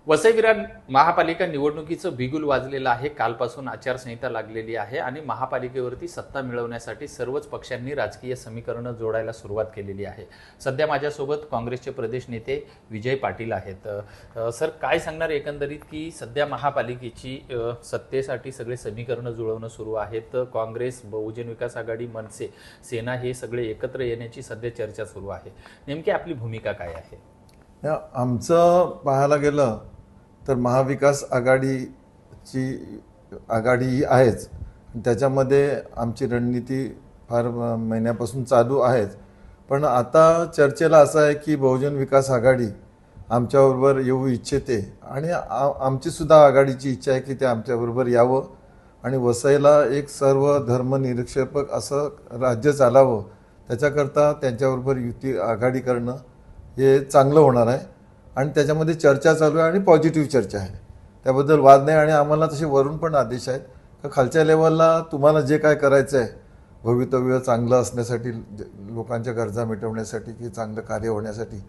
वसई विरार महापालिका निवडणुकीचं बिगुल वाजलेलं आहे। कालपासून आचारसंहिता लागलेली आहे आणि महापालिकेवरती सत्ता मिळवण्यासाठी सर्वच पक्षांनी राजकीय समीकरणं जोडायला सुरुवात केलेली आहे। सध्या माझ्यासोबत काँग्रेसचे प्रदेश नेते विजय पाटील आहेत। सर, काय सांगणार एकंदरीत की सध्या महापालिकेची सत्तेसाठी सगळे समीकरणं जुळवणं सुरू आहेत। काँग्रेस, बहुजन विकास आघाडी, मनसे, सेना हे सगळे एकत्र येण्याची सध्या चर्चा सुरू आहे। नेमकी आपली भूमिका काय आहे? आमचं पाहायला गेलं तर महाविकास आघाडीची आघाडी ही आहेच। त्याच्यामध्ये आमची रणनीती फार महिन्यापासून चालू आहेच। पण आता चर्चेला असं आहे की बहुजन विकास आघाडी आमच्याबरोबर येऊ इच्छिते आणि आमचीसुद्धा आघाडीची इच्छा आहे की ते आमच्याबरोबर यावं आणि वसईला एक सर्व धर्मनिरपेक्ष असं राज्य चालावं। त्याच्याकरता त्यांच्याबरोबर युती आघाडी करणं हे चांगलं होणार आहे आणि त्याच्यामध्ये चर्चा चालू आहे आणि पॉझिटिव्ह चर्चा आहे, त्याबद्दल वाद नाही। आणि आम्हाला तसे वरून पण आदेश आहेत की खालच्या लेवलला तुम्हाला जे काय करायचं आहे भवितव्य चांगलं असण्यासाठी, लोकांच्या गरजा मिटवण्यासाठी की चांगलं कार्य होण्यासाठी,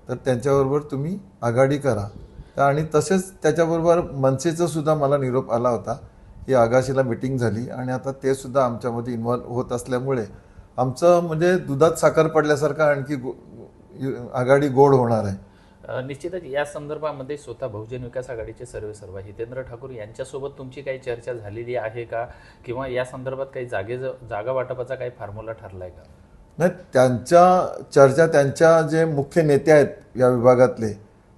तर त्यांच्याबरोबर तुम्ही आघाडी करा। आणि तसेच त्याच्याबरोबर मनसेचं सुद्धा मला निरोप आला होता की आगाशीला मीटिंग झाली आणि आता ते सुद्धा आमच्यामध्ये इन्व्हॉल्व होत असल्यामुळे आमचं म्हणजे दुधात साखर पडल्यासारखं आणखी आघाडी गोड होणार आहे। निश्चितच या संदर्भामध्ये स्वतः बहुजन विकास आघाडीचे सर्वेसर्वा हितेंद्र ठाकूर यांच्यासोबत तुमची काही चर्चा झालेली आहे का, किंवा या संदर्भात काही जागा वाटपाचा काही फॉर्म्युला ठरलाय का? नाही, त्यांच्या चर्चा त्यांच्या जे मुख्य नेते आहेत या विभागातले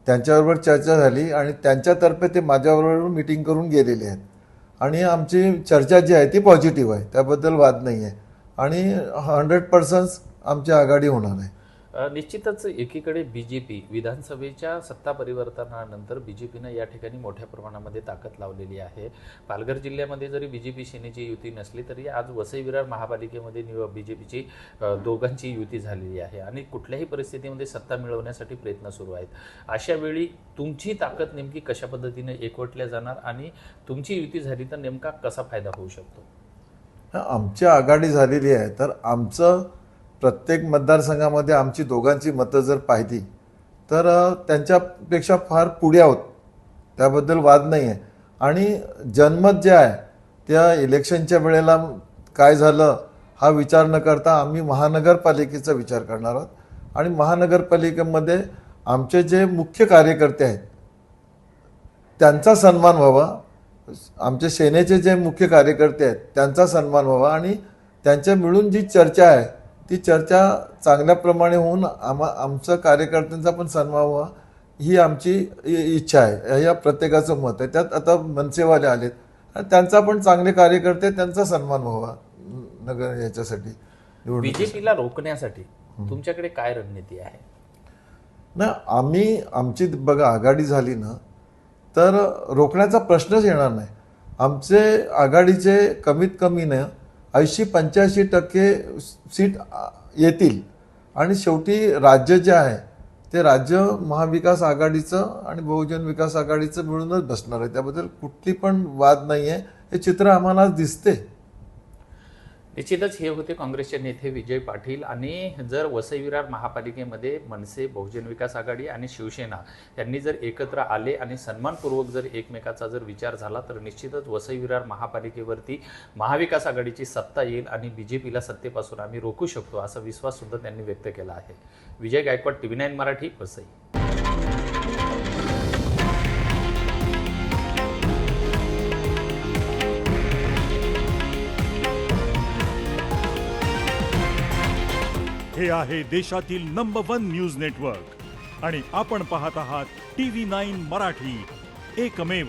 त्यांच्याबरोबर चर्चा झाली आणि त्यांच्यातर्फे ते माझ्याबरोबर मीटिंग करून गेलेले आहेत आणि आमची चर्चा जी आहे ती पॉझिटिव्ह आहे, त्याबद्दल वाद नाही आहे आणि 100% आमची आघाडी होणार आहे। निश्चितच एकीकडे बीजेपी विधानसभेच्या सत्ता परिवर्तनानंतर बीजेपीनं या ठिकाणी मोठ्या प्रमाणामध्ये ताकद लावलेली आहे। पालघर जिल्ह्यामध्ये जरी बीजेपी सेनेची युती नसली तरी आज वसई विरार महापालिकेमध्ये बीजेपीची दोघांची युती झालेली आहे आणि कुठल्याही परिस्थितीमध्ये सत्ता मिळवण्यासाठी प्रयत्न सुरू आहेत। अशा वेळी तुमची ताकद नेमकी कशा पद्धतीने एकवटल्या जाणार आणि तुमची युती झाली तर नेमका कसा फायदा होऊ शकतो? आमची आघाडी झालेली आहे तर आमचं प्रत्येक मतदारसंघामध्ये आमची दोघांची मतं जर पाहिली तर त्यांच्यापेक्षा फार पुढे आहोत, त्याबद्दल वाद नाही आहे। आणि जनमत जे आहे त्या इलेक्शनच्या वेळेला काय झालं हा विचार न करता आम्ही महानगरपालिकेचा विचार करणार आहोत आणि महानगरपालिकेमध्ये आमचे जे मुख्य कार्यकर्ते आहेत त्यांचा सन्मान व्हावा, आमचे सेनेचे जे मुख्य कार्यकर्ते आहेत त्यांचा सन्मान व्हावा आणि त्यांच्या मिळून जी चर्चा आहे ती चर्चा चांगल्याप्रमाणे होऊन आमचं कार्यकर्त्यांचा पण सन्मान व्हावा ही आमची इच्छा आहे, या प्रत्येकाचं मत आहे। त्यात आता मनसेवाले आलेत आणि त्यांचा पण चांगले कार्यकर्ते त्यांचा सन्मान व्हावा नगर याच्यासाठी। बीजेपीला रोखण्यासाठी तुमच्याकडे काय रणनीती आहे? ना, आमची बघा आघाडी झाली ना तर रोखण्याचा प्रश्नच येणार नाही। आमचे आघाडीचे कमीत कमी ना 80-85% सीट येतील आणि शेवटी राज्य जे आहे ते राज्य महाविकास आघाडीचं आणि बहुजन विकास आघाडीचं मिळूनच बसणार आहे, त्याबद्दल कुठली पण वाद नाही आहे। हे चित्र आम्हाला दिसते। निश्चितच हे होते काँग्रेसचे नेते विजय पाटील। आणि जर वसई विरार महापालिकेमध्ये मनसे, बहुजन विकास आघाडी आणि शिवसेना यांनी जर एकत्र आले आणि सन्मानपूर्वक जर एकमेकाचा जर विचार झाला तर निश्चितच वसई विरार महापालिकेवरती महाविकास आघाडीची सत्ता येईल आणि बीजेपीला सत्तेपासून आम्ही रोखू शकतो असा विश्वास सुद्धा त्यांनी व्यक्त केला आहे। विजय गायकवाड, TV9 मराठी, वसई। हे आहे देशातील नंबर 1 न्यूज नेटवर्क आणि आपण पाहत आहात TV9 मराठी, एकमेव।